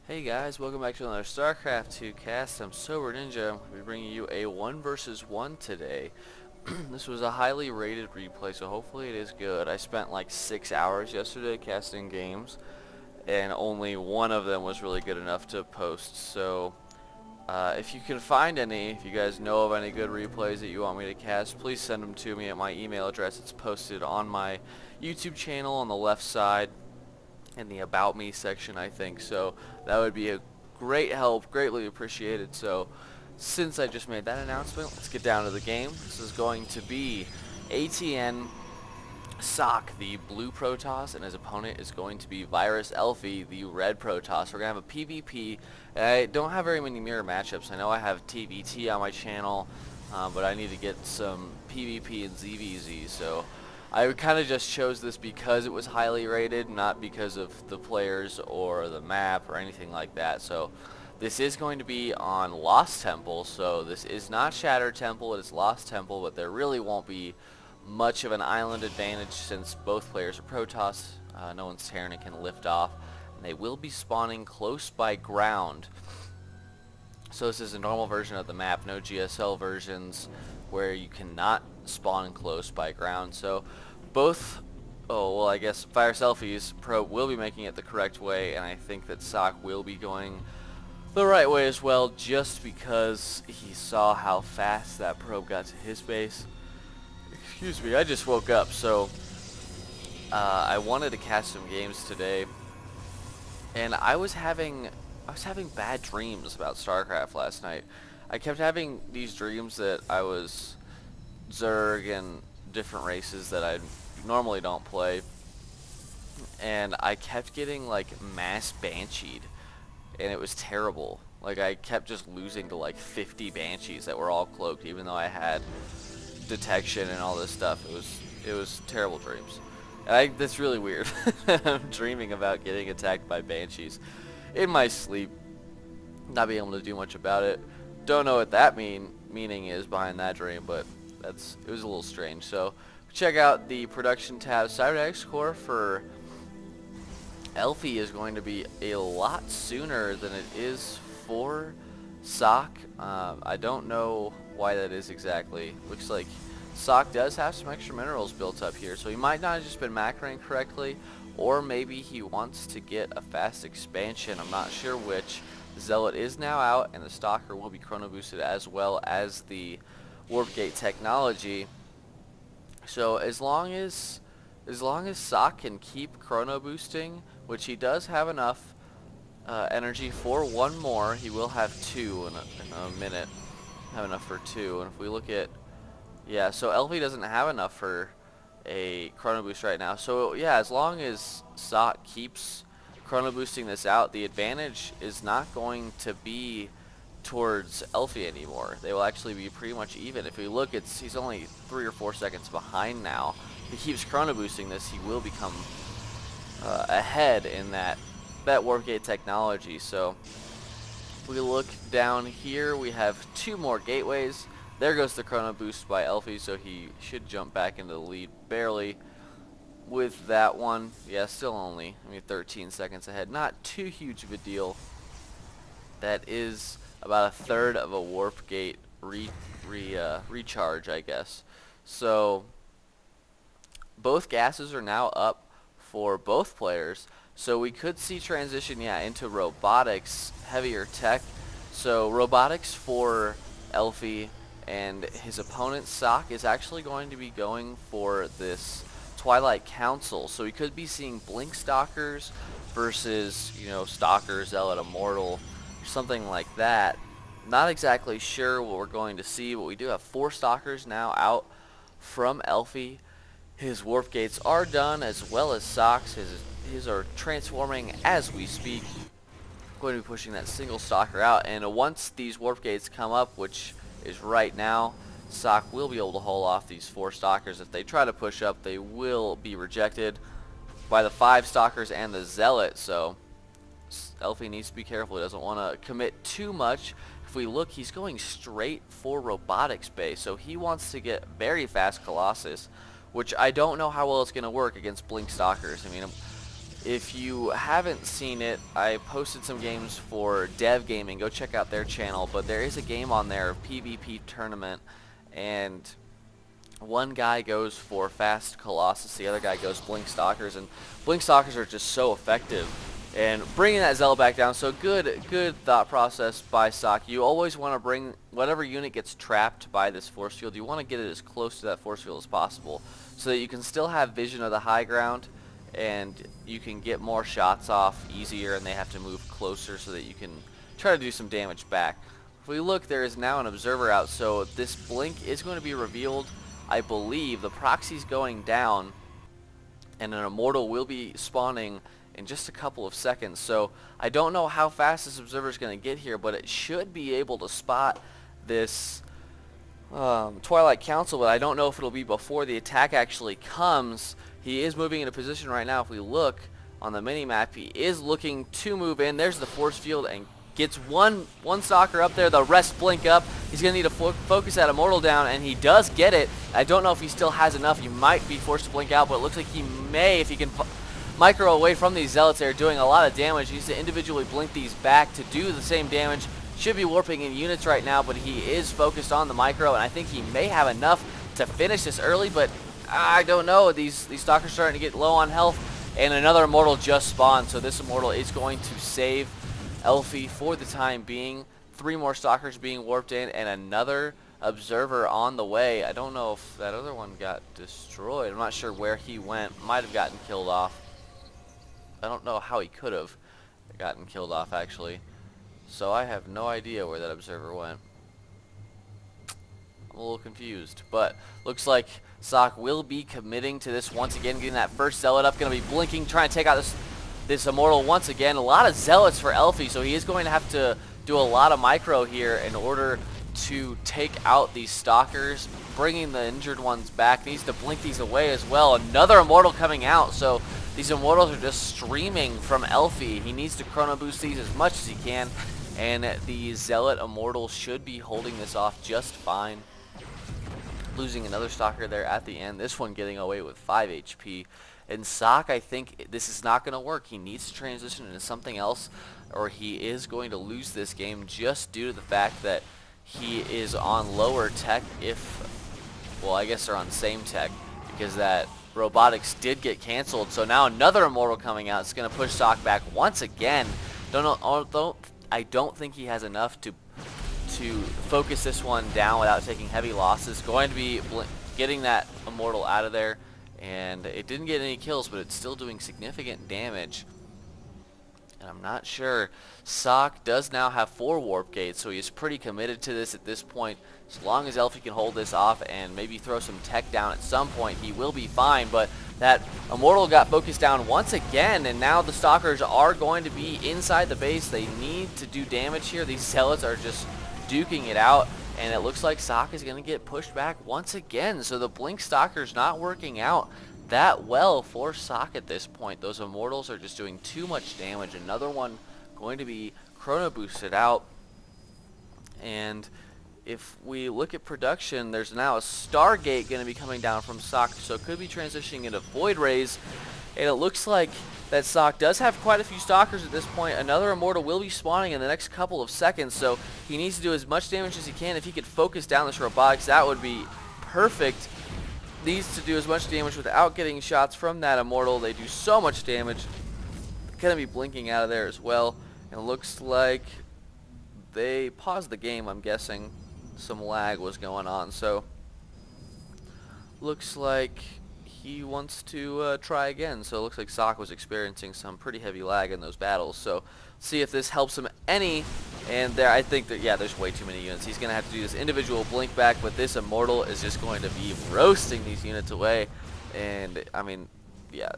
Hey guys, welcome back to another StarCraft 2 cast. I'm Sober Ninja. I'm going to be bringing you a 1 versus 1 today. This was a highly rated replay, so hopefully it is good. I spent like 6 hours yesterday casting games, and only one of them was really good enough to post. So if you can find any, if you guys know of any good replays that you want me to cast, please send them to me at my email address. It's posted on my YouTube channel on the left side in the About Me section, I think. So that would be a great help, greatly appreciated. So since I just made that announcement, let's get down to the game. This is going to be aTnSocke, the blue Protoss, and his opponent is going to be VirusElfi, the red Protoss. We're going to have a PvP, and I don't have very many mirror matchups. I know I have TVT on my channel, but I need to get some PvP and ZVZ, so I kind of just chose this because it was highly rated, not because of the players or the map or anything like that. So this is going to be on Lost Temple, so this is not Shattered Temple, it is Lost Temple, but there really won't be much of an island advantage since both players are Protoss. No one's Terran and can lift off, and they will be spawning close by ground. So this is a normal version of the map, no GSL versions where you cannot spawn close by ground. So both, I guess VirusElfi's probe will be making it the correct way, and I think that Socke will be going the right way as well, just because he saw how fast that probe got to his base. Excuse me, I just woke up, so I wanted to catch some games today, and I was having bad dreams about StarCraft last night. I kept having these dreams that I was Zerg and different races that I normally don't play, and I kept getting like mass bansheed, and it was terrible. Like I kept just losing to like 50 banshees that were all cloaked, even though I had detection and all this stuff. It was terrible dreams. And that's really weird. I'm dreaming about getting attacked by banshees in my sleep, not being able to do much about it. Don't know what that meaning is behind that dream, but it was a little strange. So check out the production tab. Cybernetics core for Elfi is going to be a lot sooner than it is for Socke. I don't know why that is exactly. Looks like Socke does have some extra minerals built up here, so he might not have just been macroing correctly, or maybe he wants to get a fast expansion. I'm not sure which. Zealot is now out, and the Stalker will be chrono boosted as well as the Warp Gate technology. So as long as Socke can keep chrono boosting, which he does have enough energy for one more, he will have two in a minute. Have enough for two, and if we look at, yeah, so Elfi doesn't have enough for a chrono boost right now. So yeah, as long as Socke keeps chrono boosting this out, the advantage is not going to be towards Elfi anymore. They will actually be pretty much even. If we look, he's only 3 or 4 seconds behind now. If he keeps chrono boosting this, he will become ahead in that Warp Gate technology. So if we look down here, we have 2 more gateways. There goes the chrono boost by Elfi, so he should jump back into the lead barely with that one. Yeah, still only 13 seconds ahead. Not too huge of a deal. That is about a third of a Warp Gate recharge, I guess. So both gases are now up for both players, so we could see transition into robotics, heavier tech. So robotics for Elfi, and his opponent Socke is actually going to be going for this Twilight Council. So we could be seeing Blink Stalkers versus, Stalker, Zealot, Immortal, something like that. Not exactly sure what we're going to see, but we do have 4 Stalkers now out from Elfi. His Warp Gates are done, as well as Socke's. His are transforming as we speak. Going to be pushing that single Stalker out, and once these Warp Gates come up, which is right now, Socke will be able to hold off these 4 Stalkers. If they try to push up, they will be rejected by the 5 Stalkers and the Zealot. So Elfi needs to be careful. He doesn't want to commit too much. If we look, he's going straight for robotics base, so he wants to get very fast Colossus, which I don't know how well it's going to work against Blink Stalkers. If you haven't seen it, I posted some games for Dev Gaming. Go check out their channel. But there is a game on there, a PvP tournament, and one guy goes for Fast Colossus, the other guy goes Blink Stalkers, and Blink Stalkers are just so effective. And bringing that Zealot back down, so good thought process by Socke. You always want to bring whatever unit gets trapped by this force field, you want to get it as close to that force field as possible, so that you can still have vision of the high ground, and you can get more shots off easier, and they have to move closer so that you can try to do some damage back. If we look, there is now an observer out, so this blink is going to be revealed. I believe the proxy's going down, and an immortal will be spawning in just a couple of seconds. So I don't know how fast this observer is going to get here, but it should be able to spot this Twilight Council, but I don't know if it'll be before the attack actually comes. He is moving into position right now. If we look on the mini-map, he is looking to move in. There's the force field, and gets one stalker up there. The rest blink up. He's going to need to focus that immortal down, and he does get it. I don't know if he still has enough. He might be forced to blink out, but it looks like he may, if he can micro away from these zealots. They're doing a lot of damage. He needs to individually blink these back to do the same damage. Should be warping in units right now, but he is focused on the micro, and I think he may have enough to finish this early, but I don't know. These stalkers are starting to get low on health, and another immortal just spawned, so this immortal is going to save Elfi for the time being. 3 more stalkers being warped in, and another observer on the way. I don't know if that other one got destroyed. I'm not sure where he went. Might have gotten killed off. I don't know how he could have gotten killed off, actually. So I have no idea where that observer went. I'm a little confused, but looks like Socke will be committing to this once again, getting that first zealot up, going to be blinking, trying to take out this immortal once again. A lot of zealots for Elfi, so he is going to have to do a lot of micro here in order to take out these stalkers, bringing the injured ones back. Needs to blink these away as well. Another immortal coming out, so these immortals are just streaming from Elfi. He needs to chrono boost these as much as he can, and the zealot immortal should be holding this off just fine. Losing another stalker there at the end. This one getting away with 5 HP. And Socke, I think this is not going to work. He needs to transition into something else, or he is going to lose this game just due to the fact that he is on lower tech. Well, I guess they're on same tech, because that robotics did get canceled. So now another immortal coming out. It's going to push Socke back once again. I don't think he has enough to focus this one down without taking heavy losses. Going to be getting that immortal out of there, and it didn't get any kills, but it's still doing significant damage. And I'm not sure. Socke does now have 4 warp gates, so he's pretty committed to this at this point. As long as Elfi can hold this off and maybe throw some tech down at some point, he will be fine. But that immortal got focused down once again, and now the stalkers are going to be inside the base. They need to do damage here. These zealots are just duking it out, and it looks like Socke is going to get pushed back once again. So the blink stalker's not working out that well for Socke at this point. Those immortals are just doing too much damage. Another one going to be chrono boosted out, and if we look at production, there's now a Stargate going to be coming down from Socke, so it could be transitioning into Void Rays, and it looks like that Socke does have quite a few stalkers at this point. Another immortal will be spawning in the next couple of seconds, so he needs to do as much damage as he can. If he could focus down this robotics, that would be perfect. Needs to do as much damage without getting shots from that immortal. They do so much damage. Going to be blinking out of there as well, and it looks like they paused the game. I'm guessing some lag was going on, so looks like he wants to try again. So it looks like Socke was experiencing some pretty heavy lag in those battles, so see if this helps him any. And there, I think that, yeah, there's way too many units. He's gonna have to do this individual blink back, but this immortal is just going to be roasting these units away. And I mean, yeah,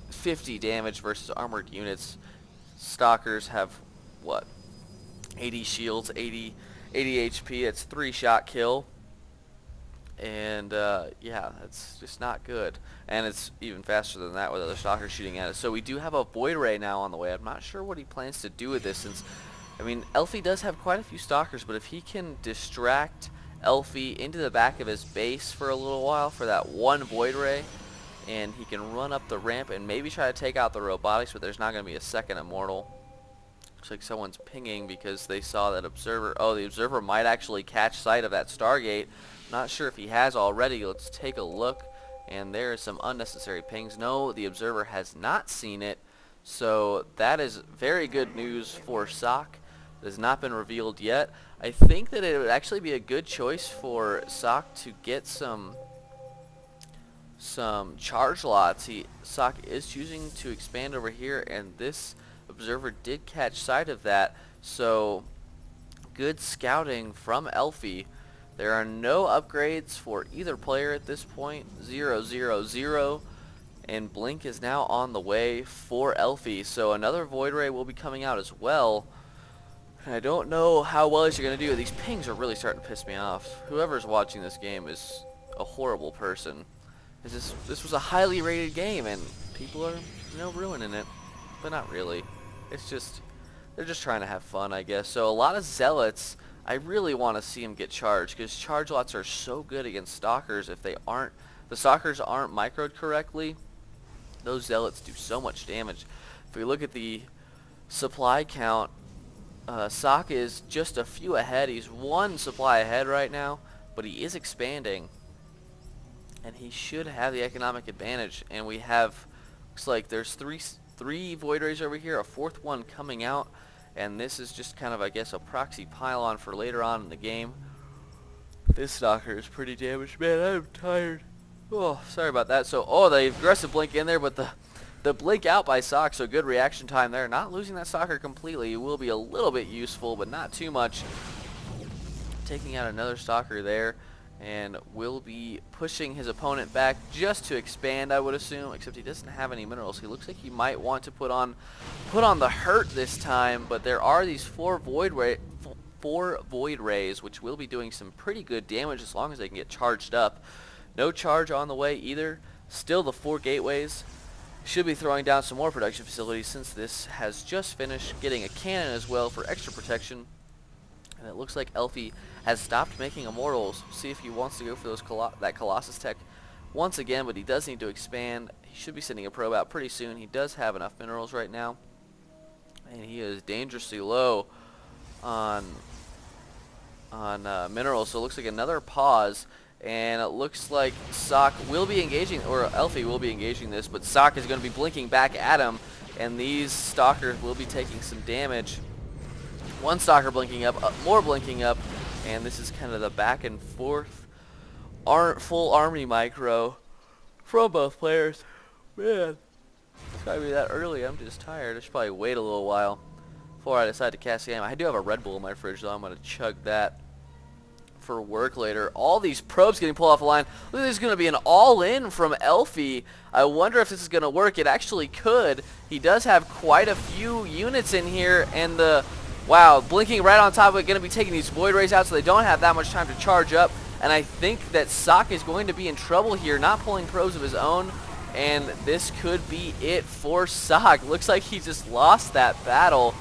50 damage versus armored units. Stalkers have what, 80 shields, 80 HP. It's 3-shot kill, and yeah, that's just not good. And it's even faster than that with other stalkers shooting at us. So we do have a Void Ray now on the way. I'm not sure what he plans to do with this, since, I mean, Elfi does have quite a few stalkers, but if he can distract Elfi into the back of his base for a little while for that one Void Ray, and he can run up the ramp and maybe try to take out the robotics, but there's not going to be a second immortal. Looks like someone's pinging because they saw that observer. Oh, the observer might actually catch sight of that Stargate. Not sure if he has already. Let's take a look. And there is some unnecessary pings. No, the observer has not seen it. So that is very good news for aTnSocke. It has not been revealed yet. I think that it would actually be a good choice for aTnSocke to get some charge lots. aTnSocke is choosing to expand over here, and this observer did catch sight of that. So good scouting from Elfi. There are no upgrades for either player at this point. 0-0-0, and Blink is now on the way for Elfi. So another Void Ray will be coming out as well. And I don't know how well he's going to do. These pings are really starting to piss me off. Whoever's watching this game is a horrible person. This was a highly rated game, and people are, you know, ruining it. But not really. It's just, they're just trying to have fun, I guess. So a lot of Zealots, I really want to see them get charged, because charge lots are so good against Stalkers. If they aren't, the Stalkers aren't microed correctly, those Zealots do so much damage. If we look at the supply count, aTnSocke is just a few ahead. He's one supply ahead right now, but he is expanding, and he should have the economic advantage. And we have, looks like there's three Void Rays over here, a fourth one coming out, and this is just kind of, I guess, a proxy pylon for later on in the game. This Stalker is pretty damaged. Man, I'm tired. Oh, sorry about that. So, oh, the aggressive blink in there, but the blink out by aTnSocke, so good reaction time there. Not losing that Stalker completely. It will be a little bit useful, but not too much. Taking out another Stalker there, and will be pushing his opponent back just to expand, I would assume, except he doesn't have any minerals. He looks like he might want to put on the hurt this time, but there are these four Void Rays, which will be doing some pretty good damage as long as they can get charged up. No charge on the way either. Still the 4 gateways. Should be throwing down some more production facilities since this has just finished, getting a cannon as well for extra protection. And it looks like Elfi has stopped making immortals. See if he wants to go for that Colossus tech once again, but he does need to expand. He should be sending a probe out pretty soon. He does have enough minerals right now, and he is dangerously low on minerals. So it looks like another pause, and it looks like aTnSocke will be engaging, or Elfi will be engaging this, but aTnSocke is going to be blinking back at him, and these Stalkers will be taking some damage. One Stalker blinking up, more blinking up, and this is kind of the back and forth full army micro from both players. Man, it's gotta be that early. I'm just tired. I should probably wait a little while before I decide to cast the game. I do have a Red Bull in my fridge, though. I'm gonna chug that for work later. All these probes getting pulled off the line. Look, this is going to be an all-in from Elfi. I wonder if this is going to work. It actually could. He does have quite a few units in here, and wow, blinking right on top of it, going to be taking these Void Rays out, so they don't have that much time to charge up. And I think that aTnSocke is going to be in trouble here, not pulling probes of his own, and this could be it for aTnSocke. Looks like he just lost that battle.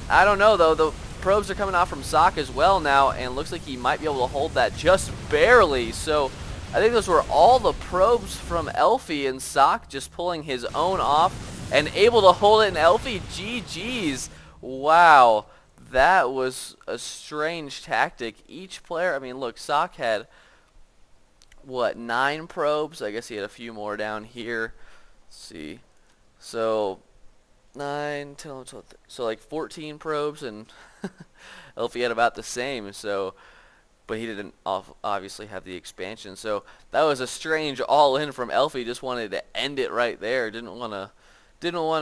I don't know, though. The probes are coming out from aTnSocke as well now, and looks like he might be able to hold that just barely. So I think those were all the probes from Elfi, and aTnSocke just pulling his own off and able to hold it in Elfi. GG's. Wow. That was a strange tactic. Each player, I mean, look, aTnSocke had, what, 9 probes? I guess he had a few more down here. Let's see. So 9, 10, 11, 12, so like 14 probes, and Elfi had about the same. So, but he didn't obviously have the expansion. So that was a strange all-in from Elfi. Just wanted to end it right there. Didn't want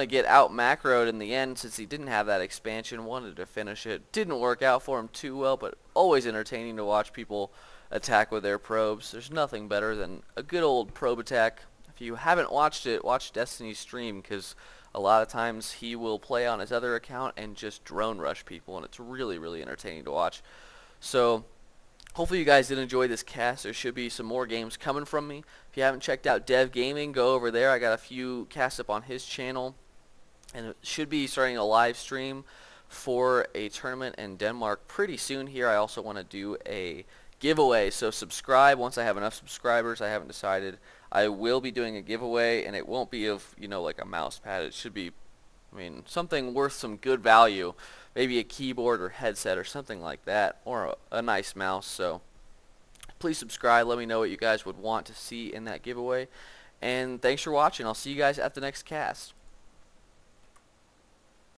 to get out macroed in the end since he didn't have that expansion. Wanted to finish it. Didn't work out for him too well, but always entertaining to watch people attack with their probes. There's nothing better than a good old probe attack. If you haven't watched it, watch Destiny's stream, because a lot of times he will play on his other account and just drone rush people, and it's really, really entertaining to watch. So hopefully you guys did enjoy this cast. There should be some more games coming from me. If you haven't checked out Dev Gaming, go over there. I got a few casts up on his channel, and it should be starting a live stream for a tournament in Denmark pretty soon here. I also want to do a giveaway, so subscribe once I have enough subscribers. I haven't decided. I will be doing a giveaway, and it won't be of, like a mouse pad. It should be, something worth some good value, maybe a keyboard or headset or something like that, or a nice mouse. So please subscribe. Let me know what you guys would want to see in that giveaway. And thanks for watching. I'll see you guys at the next cast.